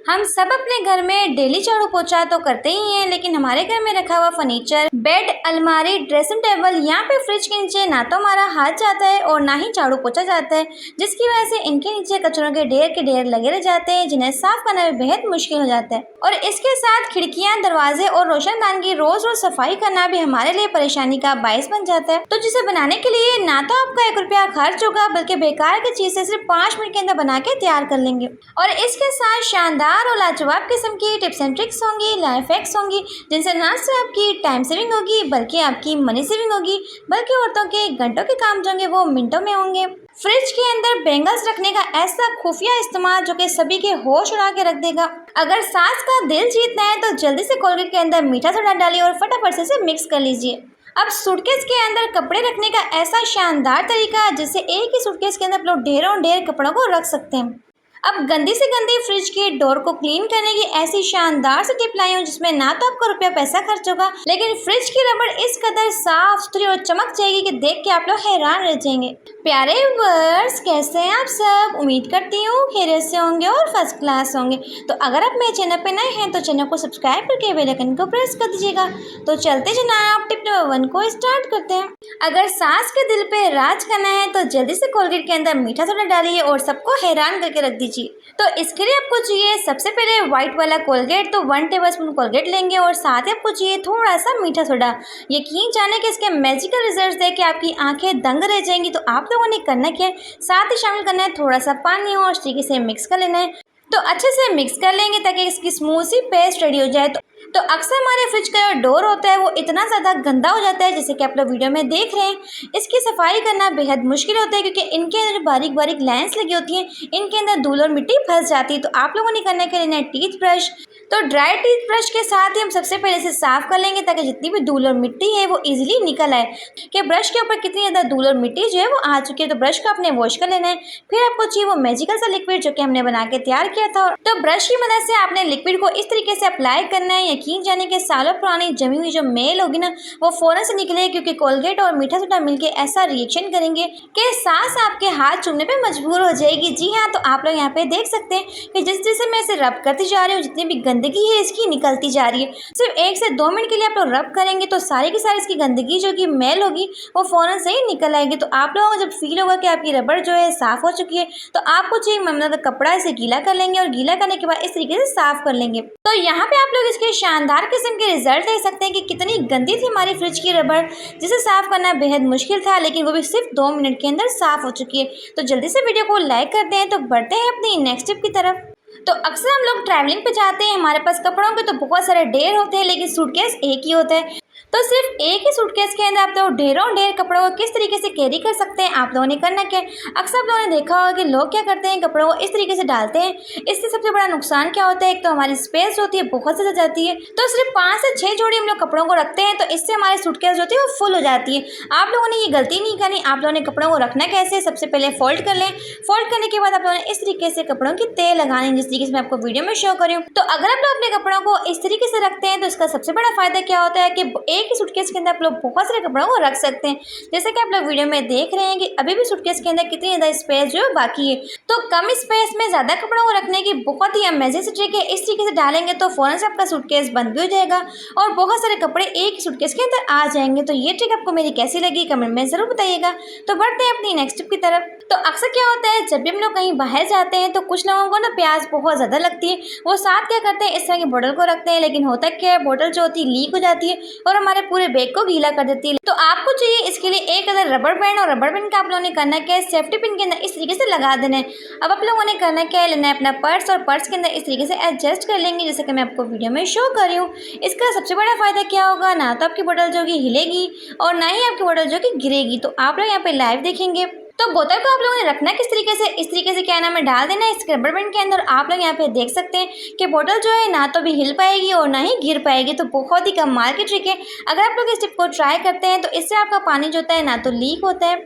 हम सब अपने घर में डेली झाड़ू पोछा तो करते ही हैं, लेकिन हमारे घर में रखा हुआ फर्नीचर, बेड, अलमारी, ड्रेसिंग टेबल, यहाँ पे फ्रिज के नीचे ना तो हमारा हाथ जाता है और ना ही झाड़ू पोछा जाता है, जिसकी वजह से इनके नीचे कचरों के ढेर लगे रह जाते हैं, जिन्हें साफ करना भी बेहद मुश्किल हो जाता है। और इसके साथ खिड़कियां, दरवाजे और रोशनदान की रोज रोज सफाई करना भी हमारे लिए परेशानी का बायस बन जाता है। तो जिसे बनाने के लिए ना तो आपका 1 रुपया खर्च होगा, बल्कि बेकार की चीज से सिर्फ 5 मिनट के अंदर बना के तैयार कर लेंगे। और इसके साथ शानदार और लाजवाब किस्म की टिप्स एंड ट्रिक्स होंगी, लाइफ हैक्स होंगी, जिनसे ना सिर्फ आपकी टाइम सेविंग होगी बल्कि आपकी मनी सेविंग होगी, बल्कि औरतों के घंटों के काम जो होंगे वो मिनटों में होंगे। फ्रिज के अंदर बैंगल्स रखने का ऐसा खुफिया इस्तेमाल जो कि सभी के होश उड़ा के रख देगा। अगर सास का दिल जीतना है तो जल्दी से कोलगेट के अंदर मीठा सोडा डालिए और फटाफट से इसे मिक्स कर लीजिए। अब सूटकेस के अंदर कपड़े रखने का ऐसा शानदार तरीका है जिससे एक ही सूटकेस के अंदर आप लोग ढेरों ढेर कपड़ों को रख सकते हैं। अब गंदी से गंदी फ्रिज के डोर को क्लीन करने की ऐसी शानदार सी टिप लाई हूँ, जिसमें ना तो आपका रुपया पैसा खर्च होगा, लेकिन फ्रिज की रबड़ इस कदर साफ सुथरी और चमक जाएगी कि देख के आप लोग हैरान रह जाएंगे। प्यारे व्यूअर्स, कैसे हैं आप सब? उम्मीद करती हूँ खैरियत से होंगे और फर्स्ट क्लास होंगे। तो अगर आप मेरे चैनल पे नए हैं तो चैनल को सब्सक्राइब करके बेल आइकन को प्रेस कर दीजिएगा। तो चलते जनाब, टिप नंबर 1 को स्टार्ट करते हैं। अगर सास के दिल पे राज करना है तो जल्दी से कोलगेट के अंदर मीठा सोडा डालिए और सबको हैरान करके रख दीजिए। तो इसके लिए आपको चाहिए सबसे पहले व्हाइट वाला कोलगेट, तो 1 टेबलस्पून कोलगेट लेंगे और साथ ही आपको चाहिए थोड़ा सा मीठा सोडा। यकीन जाने कि इसके मैजिकल रिजल्ट्स देख के आपकी आंखें दंग रह जाएंगी। तो आप लोगों ने करना क्या है, साथ ही शामिल करना है थोड़ा सा पानी और इस तरीके से मिक्स कर लेना है। तो अच्छे से मिक्स कर लेंगे ताकि इसकी स्मूथ सी पेस्ट रेडी हो जाए। तो अक्सर हमारे फ्रिज का जो डोर होता है वो इतना ज़्यादा गंदा हो जाता है, जैसे कि आप लोग वीडियो में देख रहे हैं। इसकी सफाई करना बेहद मुश्किल होता है क्योंकि इनके अंदर बारीक बारीक लाइंस लगी होती हैं, इनके अंदर धूल और मिट्टी फंस जाती है। तो आप लोगों ने करना के लेना है टीथ ब्रश। तो ड्राई टीथ ब्रश के साथ ही हम सबसे पहले इसे साफ कर लेंगे ताकि जितनी भी धूल और मिट्टी है वो इजीली निकल आए कि ब्रश के ऊपर कितनी ज़्यादा धूल और मिट्टी जो है वो आ चुकी है। तो ब्रश को आपने वॉश कर लेना है। फिर आपको चाहिए वो मैजिकल सा लिक्विड जो कि हमने बना के तैयार किया था। तो ब्रश की मदद से आपने लिक्विड को इस तरीके से अप्लाई करना है। यकीन जाने के सालों पुरानी जमी हुई जो मेल होगी ना वो फौरन से निकले, क्योंकि कोलगेट और मीठा सोडा मिलके ऐसा रिएक्शन करेंगे कि सास आपके हाथ चूमने पे मजबूर हो जाएगी। जी हाँ, तो आप लोग यहाँ पे देख सकते हैं कि जिस जैसे मैं इसे रब करती जा रही हूँ, जितनी भी गंदगी है इसकी निकलती जा रही है। सिर्फ 1 से 2 मिनट के लिए आप लोग रब करेंगे तो सारी की सारी इसकी गंदगी जो कि मेल होगी वो फौरन से ही निकल आएगी। तो आप लोगों को जब फील होगा कि आपकी रबड़ जो है साफ हो चुकी है, तो आपको चाहिए मतलब कपड़ा इसे गीला कर लेंगे और गीला करने के बाद इस तरीके से साफ कर लेंगे। तो यहाँ पे आप लोग इसके शानदार किस्म के रिजल्ट देख सकते हैं कि कितनी गंदी थी हमारी फ्रिज की रबड़, जिसे साफ करना बेहद मुश्किल था, लेकिन वो भी सिर्फ 2 मिनट के अंदर साफ हो चुकी है। तो जल्दी से वीडियो को लाइक करते हैं। तो बढ़ते हैं अपनी नेक्स्ट टिप की तरफ। तो अक्सर हम लोग ट्रैवलिंग पे जाते हैं, हमारे पास कपड़ों के तो बहुत सारे ढेर होते हैं, लेकिन सूटकेस एक ही होता है। तो सिर्फ एक ही सूटकेस के अंदर आप लोग ढेरों ढेर कपड़ों को किस तरीके से कैरी कर सकते हैं, आप लोगों ने करना क्या है। अक्सर आप लोगों ने देखा होगा कि लोग क्या करते हैं, कपड़ों को इस तरीके से डालते हैं। इससे सबसे बड़ा नुकसान क्या होता है, एक तो हमारी स्पेस होती है बहुत ज़्यादा जाती है। तो सिर्फ 5 से 6 जोड़ी हम लोग कपड़ों को रखते हैं, तो इससे हमारी सूटकेस जो होती है वो फुल हो जाती है। आप लोगों ने ये गलती नहीं करनी। आप लोगों ने कपड़ों को रखना कैसे, सबसे पहले फोल्ड कर लें। फोल्ड करने के बाद आप लोगों ने इस तरीके से कपड़ों की तह लगानी, जिस तरीके से मैं आपको वीडियो में शो कर रही हूँ। तो अगर आप लोग अपने कपड़ों को इस तरीके से रखते हैं तो इसका सबसे बड़ा फायदा क्या होता है कि एक ही सूटकेस के अंदर आप लोग बहुत सारे कपड़ों को रख सकते हैं। जैसे कि आप लोग वीडियो में देख रहे हैं कि अभी भी सूटकेस के अंदर कितनी ज़्यादा स्पेस जो है बाकी है। तो कम स्पेस में ज़्यादा कपड़ों को रखने की बहुत ही अमेजिंग सी ट्रिक है। इस तरीके से डालेंगे तो फौरन से आपका सूटकेस बंद भी हो जाएगा और बहुत सारे कपड़े एक ही सूटकेस के अंदर आ जाएंगे। तो ये ट्रिक आपको मेरी कैसी लगी कमेंट में ज़रूर बताइएगा। तो बढ़ते हैं अपनी नेक्स्ट टिप की तरफ। तो अक्सर क्या होता है, जब भी हम लोग कहीं बाहर जाते हैं तो कुछ लोगों को ना प्याज बहुत ज़्यादा लगती है। वो साथ क्या करते हैं, इस तरह की बोतल को रखते हैं, लेकिन होता क्या है, बोतल जो होती है लीक हो जाती है और हमारे पूरे बैग को गीला कर देती है। तो आपको चाहिए इसके लिए एक अदर रबड़ बैंड, और रबड़ बैंड का आप लोगों ने करना क्या है, सेफ्टी पिन के अंदर इस तरीके से लगा देना है। अब आप लोगों ने करना क्या है, लेना है अपना पर्स और पर्स के अंदर इस तरीके से एडजस्ट कर लेंगे, जैसे कि मैं आपको वीडियो में शो कर रही हूँ। इसका सबसे बड़ा फायदा क्या होगा, ना तो आपकी बोतल जो कि हिलेगी और ना ही आपकी बोतल जो कि गिरेगी। तो आप लोग यहाँ पे लाइव देखेंगे। तो बोतल को आप लोगों ने रखना किस तरीके से, इस तरीके से क्या नाम है डाल देना है इस रबर बैंड के अंदर। आप लोग यहाँ पे देख सकते हैं कि बोतल जो है ना तो भी हिल पाएगी और ना ही गिर पाएगी। तो बहुत ही कमाल की ट्रिक है। अगर आप लोग इस टिप को ट्राई करते हैं तो इससे आपका पानी जो होता है ना तो लीक होता है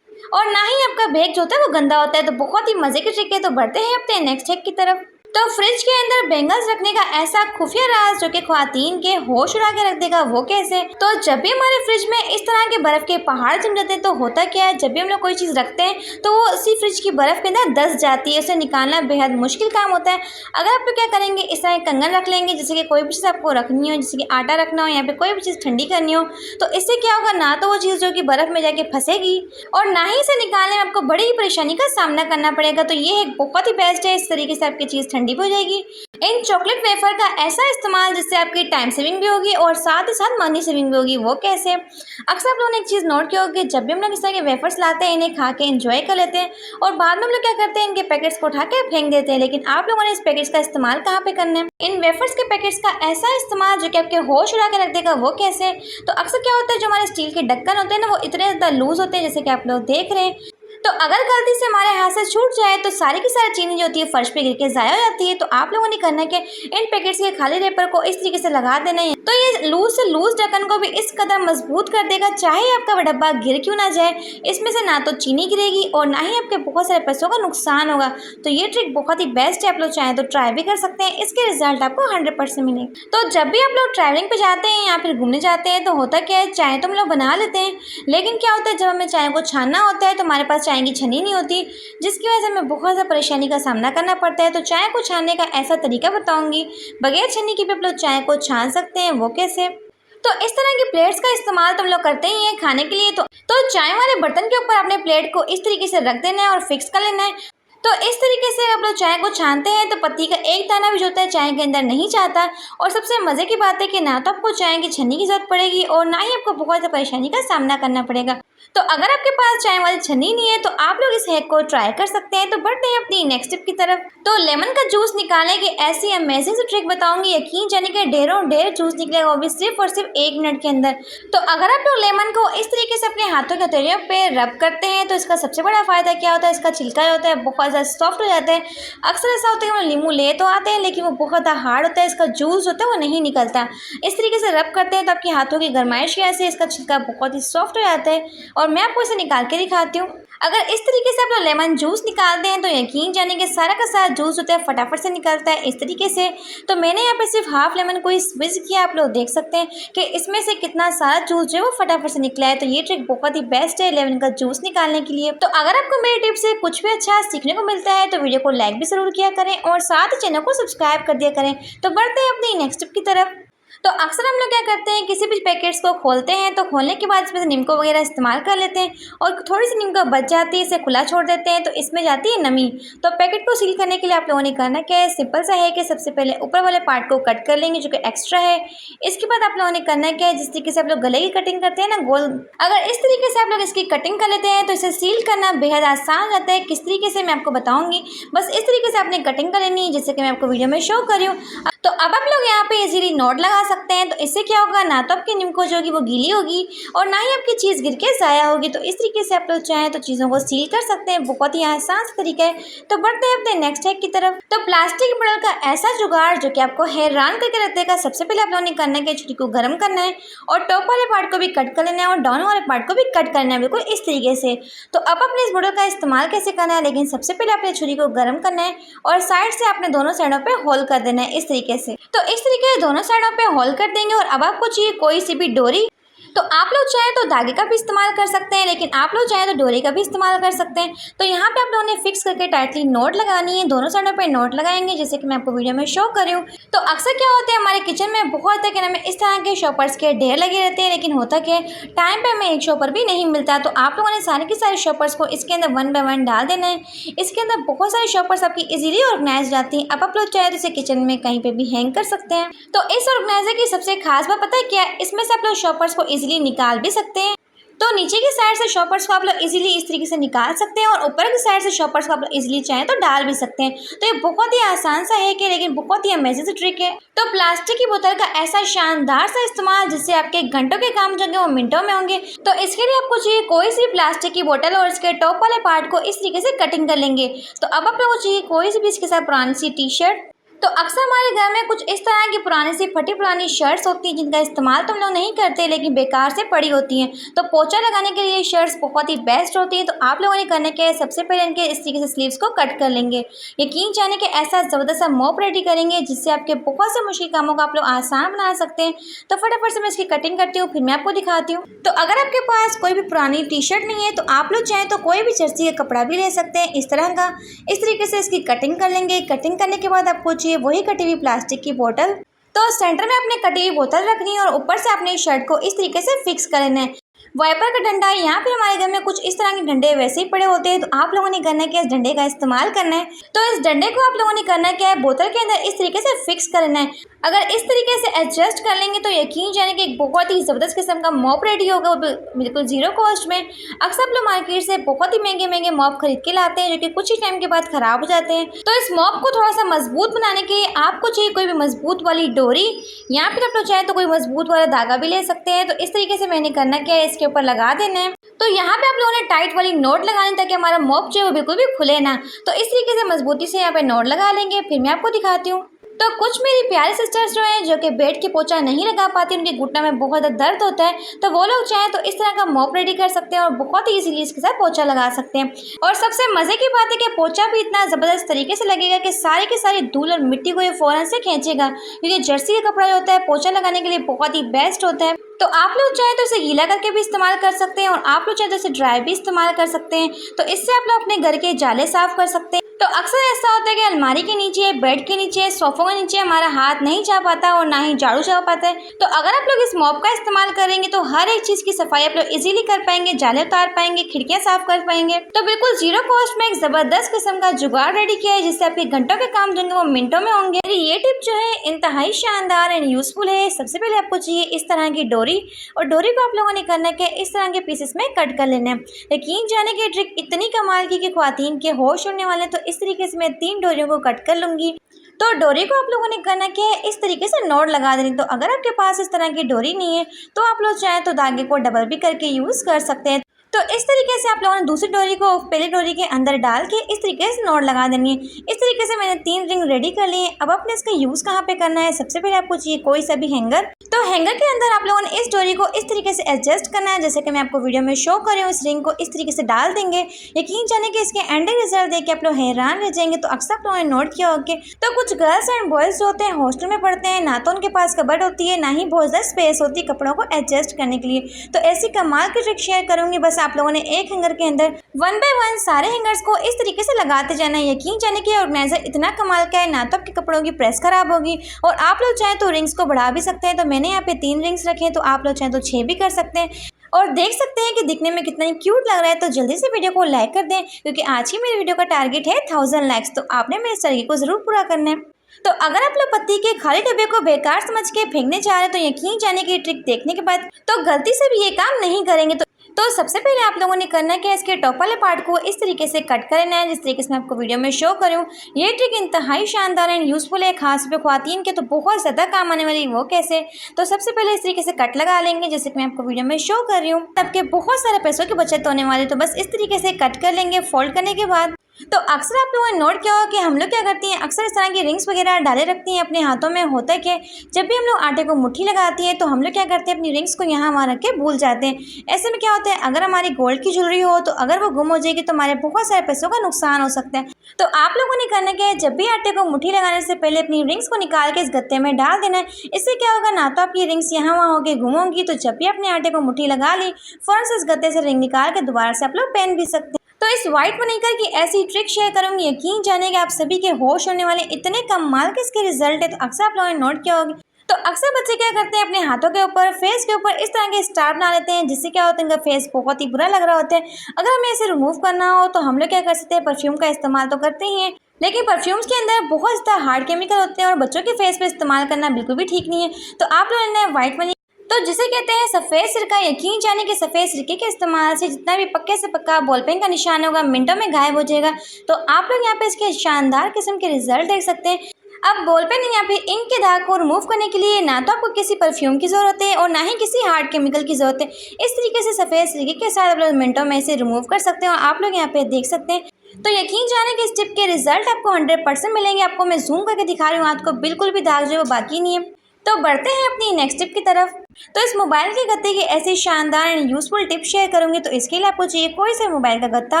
और ना ही आपका बैग जो होता है वो गंदा होता है। तो बहुत ही मजे की ट्रिक है। तो बढ़ते हैं अपने नेक्स्ट हैक की तरफ। तो फ्रिज के अंदर बैंगल्स रखने का ऐसा खुफिया राज जो कि ख्वातीन के होश उड़ा के रख देगा, वो कैसे? तो जब भी हमारे फ्रिज में इस तरह के बर्फ के पहाड़ जम जाते हैं तो होता क्या है, जब भी हम लोग कोई चीज़ रखते हैं तो वो उसी फ्रिज की बर्फ के अंदर दस जाती है, उसे निकालना बेहद मुश्किल काम होता है। अगर आप लोग क्या करेंगे, इस तरह कंगन रख लेंगे, जैसे कि कोई भी चीज़ आपको रखनी हो, जैसे कि आटा रखना हो, यहाँ पे कोई भी चीज़ ठंडी करनी हो, तो इससे क्या होगा, ना तो वो चीज़ जो कि बर्फ में जाके फंसेगी और ना ही इसे निकालने में आपको बड़ी ही परेशानी का सामना करना पड़ेगा। तो ये एक बहुत ही बेस्ट है, इस तरीके से आपकी चीज़ ठंडी भी हो जाएगी। इन चॉकलेट वेफर का ऐसा इस्तेमाल जिससे आपकी टाइम सेविंग भी होगी और साथ ही साथ मनी सेविंग भी होगी, वो कैसे? अक्सर आप लोगों ने एक चीज़ नोट की होगी, जब भी हम लोग इस तरह के वेफर्स लाते हैं, इन्हें खा के एंजॉय कर लेते हैं और बाद में हम लोग क्या करते हैं, इनके पैकेट्स को उठा के फेंक देते हैं। लेकिन आप लोगों ने इस पैकेट्स का इस्तेमाल कहाँ पे करना है? इन वेफर्स के पैकेट्स का ऐसा इस्तेमाल जो कि आपके होश उड़ा के रख देगा, वो कैसे? तो अक्सर क्या होता है, जो हमारे स्टील के ढक्कन होते हैं ना, वो इतने ज़्यादा लूज होते हैं, जैसे कि आप लोग देख रहे हैं। तो अगर गलती से हमारे हाथ से छूट जाए तो सारी की सारी चीनी जो होती है फर्श पे गिर के ज़ाया हो जाती है। तो आप लोगों ने करना है कि इन पैकेट्स के खाली रेपर को इस तरीके से लगा देना है, तो ये लूज से लूज ढक्कन को भी इस कदर मजबूत कर देगा, चाहे आपका डब्बा गिर क्यों ना जाए, इसमें से ना तो चीनी गिरेगी और ना ही आपके बहुत सारे पैसों का नुकसान होगा। तो ये ट्रिक बहुत ही बेस्ट है, आप लोग चाहें तो ट्राई भी कर सकते हैं, इसके रिजल्ट आपको 100% मिलेंगे। तो जब भी आप लोग ट्रैवलिंग पे जाते हैं या फिर घूमने जाते हैं तो होता क्या है, चाय तो हम लोग बना लेते हैं, लेकिन क्या होता है, जब हमें चाय को छानना होता है तो हमारे पास चाय की छन्नी नहीं होती, जिसकी वजह से हमें बहुत ज़्यादा परेशानी का सामना करना पड़ता है। तो चाय को छानने का ऐसा तरीका बताऊंगी, बगैर छन्नी के भी आप लोग चाय को छान सकते हैं, वो कैसे? तो इस तरह की प्लेट्स का इस्तेमाल तो हम लोग करते ही हैं खाने के लिए। तो चाय वाले बर्तन के ऊपर अपने प्लेट को इस तरीके से रख देना है और फिक्स कर लेना है। तो इस तरीके से आप लोग चाय को छानते हैं तो पत्ती का एक दाना भी जो होता है चाय के अंदर नहीं जाता। और सबसे मज़े की बात है कि ना तो आपको चाय की छन्नी की ज़रूरत पड़ेगी और ना ही आपको बहुत ज़्यादा परेशानी का सामना करना पड़ेगा। तो अगर आपके पास चाय वाली छन्नी नहीं है तो आप लोग इस हैक को ट्राई कर सकते हैं। तो बढ़ते हैं अपनी नेक्स्ट टिप की तरफ। तो लेमन का जूस निकालने की ऐसी अमेजिंग सी ट्रिक बताऊंगी, यकीन जाने के ढेर जूस निकलेगा, वो भी सिर्फ और सिर्फ 1 मिनट के अंदर। तो अगर आप लोग लेमन को इस तरीके से अपने हाथों के हथेलियों पे रब करते हैं तो इसका सबसे बड़ा फ़ायदा क्या होता है, इसका छिलका होता है बहुत ज़्यादा सॉफ्ट हो जाता है। अक्सर ऐसा होता है कि हम नींबू ले तो आते हैं लेकिन वो बहुत ज़्यादा हार्ड होता है, इसका जूस होता है वो नहीं निकलता। इस तरीके से रब करते हैं तो आपके हाथों की गरमाइश की वजह से इसका छिलका बहुत ही सॉफ्ट हो जाता है और मैं आपको इसे निकाल के दिखाती हूँ। अगर इस तरीके से आप लोग लेमन जूस निकालते हैं तो यकीन जाने के सारा का सारा जूस होता है फटाफट से निकलता है इस तरीके से। तो मैंने यहाँ पे सिर्फ हाफ लेमन को स्क्वीज किया, आप लोग देख सकते हैं कि इसमें से कितना सारा जूस जो है वो फटाफट से निकला है। तो ये ट्रिक बहुत ही बेस्ट है लेमन का जूस निकालने के लिए। तो अगर आपको मेरी टिप से कुछ भी अच्छा सीखने को मिलता है तो वीडियो को लाइक भी जरूर किया करें और साथ ही चैनल को सब्सक्राइब कर दिया करें। तो बढ़ते हैं अपनी नेक्स्ट टिप की तरफ। तो अक्सर हम लोग क्या करते हैं, किसी भी पैकेट्स को खोलते हैं तो खोलने के बाद इसमें से नीमको वगैरह इस्तेमाल कर लेते हैं और थोड़ी सी नीमको बच जाती है, इसे खुला छोड़ देते हैं तो इसमें जाती है नमी। तो पैकेट को सील करने के लिए आप लोगों ने करना क्या है, सिंपल सा है कि सबसे पहले ऊपर वाले पार्ट को कट कर लेंगे जो कि एक्स्ट्रा है। इसके बाद आप लोगों ने करना क्या है, जिस तरीके से आप लोग गले की कटिंग करते हैं ना गोल, अगर इस तरीके से आप लोग इसकी कटिंग कर लेते हैं तो इसे सील करना बेहद आसान रहता है। किस तरीके से मैं आपको बताऊंगी, बस इस तरीके से आपने कटिंग कर लेनी है जैसे कि मैं आपको वीडियो में शो कर रही हूँ। तो अब आप लोग यहाँ पे इजीली नोट लगा सकते हैं। तो इससे क्या होगा, ना तो आपकी नीमको जो होगी वो गीली होगी और ना ही आपकी चीज़ गिर के ज़ाया होगी। तो इस तरीके से आप लोग चाहें तो चीज़ों को सील कर सकते हैं, बहुत ही आसान तरीका है। तो बढ़ते हैं अपने नेक्स्ट हैक की तरफ। तो प्लास्टिक बॉटल का ऐसा जुगाड़ जो कि आपको हैरान करके रख देगा। सबसे पहले आप लोगों ने करना है कि छुरी को गर्म करना है और टॉप वाले पार्ट को भी कट कर लेना है और डाउन वाले पार्ट को भी कट करना है, बिल्कुल इस तरीके से। तो अब अपने इस बॉटल का इस्तेमाल कैसे करना है, लेकिन सबसे पहले अपने छुरी को गर्म करना है और साइड से आपने दोनों साइडों पे होल कर देना है इस तरीके से। तो इस तरीके से दोनों साइडों पे होल कर देंगे और अब आपको चाहिए कोई सी भी डोरी। तो आप लोग चाहें तो धागे का भी इस्तेमाल कर सकते हैं, लेकिन आप लोग चाहें तो डोरी का भी इस्तेमाल कर सकते हैं। तो यहाँ पे आप लोगों ने फिक्स करके टाइटली नोट लगानी है, दोनों साइडों पे नोट लगाएंगे जैसे कि मैं आपको वीडियो में शो कर रही हूँ। तो अक्सर क्या होता है, हमारे किचन में बहुत है कि हमें इस तरह के शॉपर्स के ढेर लगे रहते हैं, लेकिन होता क्या है, टाइम पे हमें एक शॉपर भी नहीं मिलता। तो आप लोगों ने सारे के सारे शॉपर्स को इसके अंदर 1 बाय 1 डाल देना है। इसके अंदर बहुत सारे शॉपर्स आपकी इजीली ऑर्गेनाइज जाती हैं। अब आप लोग चाहे तो इसे किचन में कहीं पे भी हैंग कर सकते हैं। तो इस ऑर्गेनाइजर की सबसे खास बात पता है क्या है, इसमें से आप लोग शॉपर्स को इजीली निकाल भी सकते हैं। तो नीचे की साइड से शॉपर्स को आप लोग इजीली इस तरीके से निकाल सकते हैं और ऊपर की साइड से शॉपर्स को आप लोग इजीली चाहें तो डाल भी सकते हैं। तो ये बहुत ही आसान सा है कि लेकिन बहुत ही अमेजिंग ट्रिक है। तो प्लास्टिक की बोतल का ऐसा शानदार सा इस्तेमाल जिससे आपके घंटों के काम जो होंगे वो मिनटों में होंगे। तो इसके लिए आपको चाहिए कोई सी प्लास्टिक की बोतल और इसके टॉप वाले पार्ट को इस तरीके से कटिंग कर लेंगे। तो अब आप लोगों को चाहिए कोई सी भी इसके साथ पुरानी सी टी शर्ट, तो अक्सर हमारे घर में कुछ इस तरह की पुरानी सी फटी पुरानी शर्ट्स होती हैं जिनका इस्तेमाल तो हम लोग नहीं करते लेकिन बेकार से पड़ी होती हैं। तो पोछा लगाने के लिए ये शर्ट्स बहुत ही बेस्ट होती हैं। तो आप लोगों ने करने के सबसे पहले इनके इस तरीके से स्लीव्स को कट कर लेंगे। यकीन जाने के ऐसा ज़बरदस्त सा मॉप रेडी करेंगे जिससे आपके बहुत से मुश्किल कामों को आप लोग आसान बना सकते हैं। तो फटाफट से मैं इसकी कटिंग करती हूँ, फिर मैं आपको दिखाती हूँ। तो अगर आपके पास कोई भी पुरानी टी शर्ट नहीं है तो आप लोग चाहें तो कोई भी जर्सी का कपड़ा भी ले सकते हैं इस तरह का। इस तरीके से इसकी कटिंग कर लेंगे। कटिंग करने के बाद आपको चाहिए वही कटी हुई प्लास्टिक की बोतल। तो सेंटर में अपने कटी हुई बोतल रखनी है और ऊपर से अपने शर्ट को इस तरीके से फिक्स कर लेना है। वाइपर का डंडा, यहाँ पे हमारे घर में कुछ इस तरह के डंडे वैसे ही पड़े होते हैं। तो आप लोगों ने करना है कि इस डंडे का इस्तेमाल करना है। तो इस डंडे को आप लोगों ने करना है क्या है, बोतल के अंदर इस तरीके से फिक्स करना है। अगर इस तरीके से एडजस्ट कर लेंगे तो यकीन जाने कि एक बहुत ही ज़बरदस्त किस्म का मॉप रेडी होगा, वो बिल्कुल ज़ीरो कॉस्ट में। अक्सर आप लोग मार्केट से बहुत ही महंगे महंगे मॉप खरीद के लाते हैं जो कि कुछ ही टाइम के बाद ख़राब हो जाते हैं। तो इस मॉप को थोड़ा सा मजबूत बनाने के लिए आपको चाहिए कोई भी मजबूत वाली डोरी, या फिर आप लोग चाहें तो कोई मजबूत वाला धागा भी ले सकते हैं। तो इस तरीके से मैंने करना क्या है, इसके ऊपर लगा देना है। तो यहाँ पे आप लोगों ने टाइट वाली नोट लगानी ताकि हमारा मॉप जो है वो बिल्कुल भी खुले ना। तो इस तरीके से मजबूती से यहाँ पे नोट लगा लेंगे, फिर मैं आपको दिखाती हूँ। तो कुछ मेरी प्यारी सिस्टर्स जो हैं जो कि बेड की पोछा नहीं लगा पाती, उनके घुटनों में बहुत दर्द होता है, तो वो लोग चाहें तो इस तरह का मॉप रेडी कर सकते हैं और बहुत ही इजीली इसके साथ पोछा लगा सकते हैं। और सबसे मज़े की बात है कि पोछा भी इतना ज़बरदस्त तरीके से लगेगा कि सारी की सारी धूल और मिट्टी को ये फ़ौरन से खींचेगा, क्योंकि जर्सी का कपड़ा जो होता है पोछा लगाने के लिए बहुत ही बेस्ट होता है। तो आप लोग चाहें तो इसे गीला करके भी इस्तेमाल कर सकते हैं और आप लोग चाहें तो इसे ड्राई भी इस्तेमाल कर सकते हैं। तो इससे आप लोग अपने घर के जाले साफ़ कर सकते हैं। तो अक्सर ऐसा होता है कि अलमारी के नीचे, बेड के नीचे, सोफ़ों के नीचे हमारा हाथ नहीं जा पाता और ना ही झाड़ू जा पाता है। तो अगर आप लोग इस मॉप का इस्तेमाल करेंगे तो हर एक चीज़ की सफाई आप लोग इजीली कर पाएंगे, जाले उतार पाएंगे, खिड़कियाँ साफ कर पाएंगे। तो बिल्कुल जीरो कॉस्ट में एक ज़बरदस्त किस्म का जुगाड़ रेडी किया है जिससे आपके घंटों के काम जो होंगे वो मिनटों में होंगे। ये टिप जो है इंतहाई शानदार एंड यूजफुल है। सबसे पहले आपको चाहिए इस तरह की डोरी, और डोरी को आप लोगों ने करना है कि इस तरह के पीसेस में कट कर लेना है। यकीन जाने की ट्रिक इतनी कमाल की कि ख्वातीन के होश उड़ने वाले। तो इस तरीके से मैं 3 डोरियों को कट कर लूँगी। तो डोरी को आप लोगों ने करना क्या है, इस तरीके से नॉट लगा देनी। तो अगर आपके पास इस तरह की डोरी नहीं है तो आप लोग चाहें तो धागे को डबल भी करके यूज़ कर सकते हैं। तो इस तरीके से आप लोगों ने दूसरी डोरी को पहली डोरी के अंदर डाल के इस तरीके से नॉट लगा देनी है। इस तरीके से मैंने 3 रिंग रेडी कर ली है। अब आपने इसका यूज़ कहाँ पे करना है, सबसे पहले आपको चाहिए कोई सा भी हैंगर। तो हैंगर के अंदर आप लोगों ने इस डोरी को इस तरीके से एडजस्ट करना है, जैसे कि मैं आपको वीडियो में शो कर रही हूँ। इस रिंग को इस तरीके से डाल देंगे। यकीन जाने कि इसके एंडिंग रिजल्ट देख के आप लोग हैरान रह जाएंगे। तो अक्सर आप लोगों ने नोट किया होगा तो कुछ गर्ल्स एंड बॉयज़ जो होते हैं हॉस्टल में पढ़ते हैं, ना तो उनके पास कबर्ड होती है ना ही बहुत ज़्यादा स्पेस होती है कपड़ों को एडजस्ट करने के लिए। तो ऐसी कमाल की ट्रिक शेयर करूँगी। बस आप लोगों ने एक हैंगर के अंदर 1 बाय 1 सारे हैंगर्स को इस तरीके से लगाते जाना है। यकीन जाने कि ऑर्गेनाइजर इतना कमाल का है, ना तो आपके कपड़ों की प्रेस खराब होगी और आप लोग चाहें तो रिंग्स को बढ़ा भी सकते हैं। तो मैंने यहाँ पे 3 रिंग्स रखे हैं, तो आप लोग चाहें तो 6 भी कर सकते हैं। और देख सकते हैं कि दिखने में कितना क्यूट लग रहा है। तो जल्दी से वीडियो को लाइक कर दें क्योंकि आज की मेरी वीडियो का टारगेट है 1000 लाइक्स। तो आपने मेरे इस टारगेट को ज़रूर पूरा करना है। तो अगर आप लोग पत्ती के खाली डब्बे को बेकार समझ के फेंकने जा रहे हैं तो यकीन जाने की ट्रिक देखने के बाद तो गलती से भी ये काम नहीं करेंगे। तो सबसे पहले आप लोगों ने करना है कि इसके टॉप वाले पार्ट को इस तरीके से कट कर लेना है, जिस तरीके से मैं आपको वीडियो में शो करूँ। ये ट्रिक इंतहाई शानदार एंड यूज़फुल है, खास पे ख्वातीन के तो बहुत ज़्यादा काम आने वाली। वो कैसे, तो सबसे पहले इस तरीके से कट लगा लेंगे जैसे कि मैं आपको वीडियो में शो कर रही हूँ। सबके बहुत सारे पैसों की बचत होने वाली। तो बस इस तरीके से कट कर लेंगे फोल्ड करने के बाद। तो अक्सर आप लोगों ने नोट किया होगा कि हम लोग क्या करती हैं, अक्सर इस तरह की रिंग्स वगैरह डाले रखती हैं अपने हाथों में। होता है कि जब भी हम लोग आटे को मुट्ठी लगाती हैं तो हम लोग क्या करते हैं, अपनी रिंग्स को यहाँ वहाँ रख के भूल जाते हैं। ऐसे में क्या होता है, अगर हमारी गोल्ड की ज्वेलरी हो तो अगर वो गुम हो जाएगी तो हमारे बहुत सारे पैसों का नुकसान हो सकता है। तो आप लोगों ने करना क्या है, जब भी आटे को मुट्ठी लगाने से पहले अपनी रिंग्स को निकाल के इस गत्ते में डाल देना है। इससे क्या होगा, ना तो आपकी रिंग्स यहाँ वहाँ होकर गुम होंगी। तो जब भी अपने आटे को मुट्ठी लगा ली, फौरन से इस गत्ते से रिंग निकाल के दोबारा से आप लोग पहन भी सकते हैं। तो इस वाइट मनीकर की ऐसी ट्रिक शेयर करूंगी, यकीन जाने कि आप सभी के होश होने वाले। इतने कमाल के इसके रिजल्ट है। तो अक्सर आप लोगों ने नोट किया होगा, तो अक्सर बच्चे क्या करते हैं, अपने हाथों के ऊपर, फेस के ऊपर इस तरह के स्टार बना लेते हैं, जिससे क्या होता है, इनका फेस बहुत ही बुरा लग रहा होता है। अगर हमें इसे रिमूव करना हो तो हम लोग क्या कर सकते हैं, परफ्यूम का इस्तेमाल तो करते ही हैं, लेकिन परफ्यूम्स के अंदर बहुत ज़्यादा हार्ड केमिकल होते हैं और बच्चों के फेस पे इस्तेमाल करना बिल्कुल भी ठीक नहीं है। तो आप लोगों ने वाइट मनी, तो जिसे कहते हैं सफ़ेद सिरका, यकीन जाने के सफ़ेद सिरके के इस्तेमाल से जितना भी पक्के से पक्का बॉल पेन का निशान होगा मिनटों में गायब हो जाएगा। तो आप लोग यहाँ पे इसके शानदार किस्म के रिजल्ट देख सकते हैं। अब बॉल पेन यहाँ पे इंक के दाग को रिमूव करने के लिए ना तो आपको किसी परफ्यूम की ज़रूरत है और ना ही किसी हार्ड केमिकल की ज़रूरत है। इस तरीके से सफ़ेद सिरके के साथ आप लोग मिनटों में इसे रिमूव कर सकते हैं और आप लोग यहाँ पे देख सकते हैं तो यकीन जाने कि इस टिप के रिजल्ट आपको 100% मिलेंगे। आपको मैं जूम करके दिखा रही हूँ, हाथ को बिल्कुल भी दाग जो है वो बाकी नहीं है। तो बढ़ते हैं अपनी नेक्स्ट टिप की तरफ। तो इस मोबाइल के गत्ते की ऐसी शानदार एंड यूजफुल टिप शेयर करूंगी। तो इसके लिए आपको चाहिए कोई सा मोबाइल का गत्ता,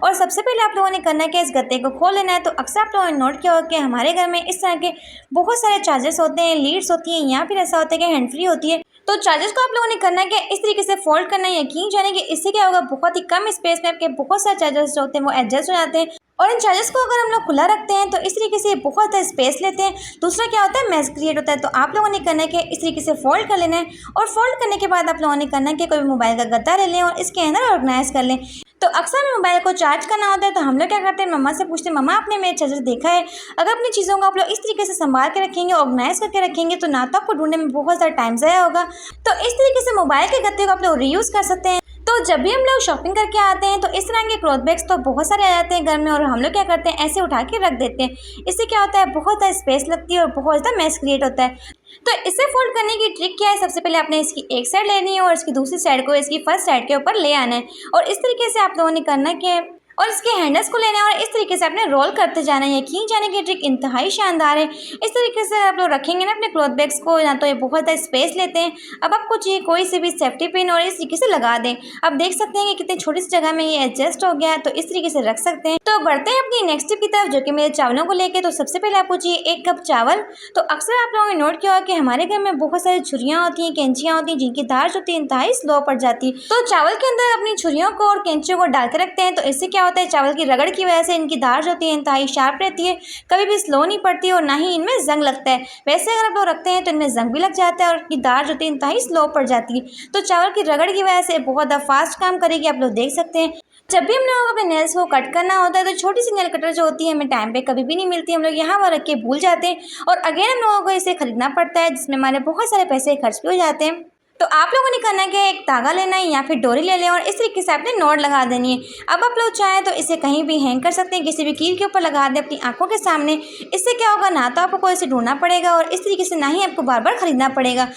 और सबसे पहले आप लोगों ने करना है कि इस गत्ते को खोल लेना है। तो अक्सर आप लोगों ने नोट किया होगा कि हमारे घर में इस तरह के बहुत सारे चार्जर्स होते हैं, लीड्स होती हैं, या फिर ऐसा होता है कि हैंड फ्री होती है। तो चार्जर्स को आप लोगों ने करना है कि इस तरीके से फोल्ड करना है। यकीन जाने कि इससे क्या होगा, बहुत ही कम स्पेस में आपके बहुत सारे चार्जर्स जो होते हैं वो एडजस्ट हो जाते हैं। और इन चार्जर्स को अगर हम लोग खुला रखते हैं तो इस तरीके से बहुत ज़्यादा स्पेस लेते हैं। दूसरा क्या होता है, मैस क्रिएट होता है। तो आप लोगों ने करना है कि इस तरीके से फोल्ड कर लेना है, और फोल्ड करने के बाद आप लोगों ने करना है कि कोई मोबाइल का गद्दा ले लें और इसके अंदर ऑर्गेनाइज कर लें। तो अक्सर हमें मोबाइल को चार्ज करना होता है तो हम लोग क्या करते हैं, मम्मा से पूछते हैं, मम्मा आपने मेरे चार्जर देखा है? अगर अपनी चीज़ों को आप लोग इस तरीके से संभाल के रखेंगे, ऑर्गेनाइज करके रखेंगे, तो ना तो आपको ढूंढने में बहुत ज़्यादा टाइम ज़ाया होगा। तो इस तरीके से मोबाइल के गत्ते को आप लोग रीयूज़ कर सकते हैं। तो जब भी हम लोग शॉपिंग करके आते हैं तो इस तरह के क्लॉथ बैग्स तो बहुत सारे आ जाते हैं घर में, और हम लोग क्या करते हैं, ऐसे उठा के रख देते हैं। इससे क्या होता है, बहुत ज़्यादा स्पेस लगती है और बहुत ज़्यादा मैस क्रिएट होता है। तो इसे फोल्ड करने की ट्रिक क्या है, सबसे पहले आपने इसकी एक साइड लेनी है और इसकी दूसरी साइड को इसकी फर्स्ट साइड के ऊपर ले आना है, और इस तरीके से आप लोगों ने करना है कि और इसके हैंडल्स को लेना है और इस तरीके से आपने रोल करते जाना है। यकीन जाने की ट्रिक इंतहाई शानदार है। इस तरीके से आप लोग रखेंगे ना अपने क्लॉथ बैग्स को, ना तो ये बहुत ज़्यादा स्पेस लेते हैं। अब आपको चाहिए कोई सी भी सेफ्टी पिन और इस तरीके से लगा दें। आप देख सकते हैं कि कितनी छोटी सी जगह में ये एडजस्ट हो गया है, तो इस तरीके से रख सकते हैं। तो बढ़ते हैं अपनी नेक्स्ट टिप की तरफ, जो कि मेरे चावलों को लेके। तो सबसे पहले आपको चाहिए 1 कप चावल। तो अक्सर आप लोगों ने नोट किया होगा कि हमारे घर में बहुत सारी छुरियाँ होती हैं, कैंचियाँ होती हैं, जिनकी धार जो होती है इंतहाई स्लो पड़ जाती है। तो चावल के अंदर अपनी छुरियों को और कैंचियों को डाल के रखते हैं। तो इससे क्या होता है, चावल की रगड़ की वजह से इनकी धार जो होती है इंतहाई शार्प रहती है, कभी भी स्लो नहीं पड़ती और ना ही इनमें जंग लगता है। वैसे अगर आप लोग रखते हैं तो इनमें जंग भी लग जाता है और इनकी धार जो होती है इंतहाई स्लो पड़ जाती है। तो चावल की रगड़ की वजह से बहुत ज़्यादा फास्ट काम करेगी। आप लोग देख सकते हैं, जब भी हम लोगों को अपने नेल्स को कट करना होता है तो छोटी सी नेल कटर जो होती है हमें टाइम पे कभी भी नहीं मिलती, हम लोग यहाँ वहाँ रख के भूल जाते हैं, और अगेन हम लोगों को इसे खरीदना पड़ता है, जिसमें हमारे बहुत सारे पैसे खर्च भी हो जाते हैं। तो आप लोगों ने करना है कि एक धागा लेना है या फिर डोरी ले लें और इस तरीके से आपने नॉट लगा देनी है। अब आप लोग चाहें तो इसे कहीं भी हैंग कर सकते हैं, किसी भी कील के ऊपर लगा दें अपनी आंखों के सामने। इससे क्या होगा, ना तो आपको इसे ढूंढना पड़ेगा और इस तरीके से ना ही आपको बार बार खरीदना पड़ेगा।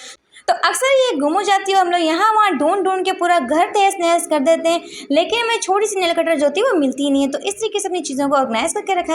तो अक्सर ये गुम हो जाती है और हम लोग यहाँ वहाँ ढूंढ ढूंढ के पूरा घर तहस नहस कर देते हैं, लेकिन हमें छोटी सी नेल कटर जो होती है वो मिलती ही नहीं है। तो इस तरीके से अपनी चीज़ों को ऑर्गेनाइज करके रखा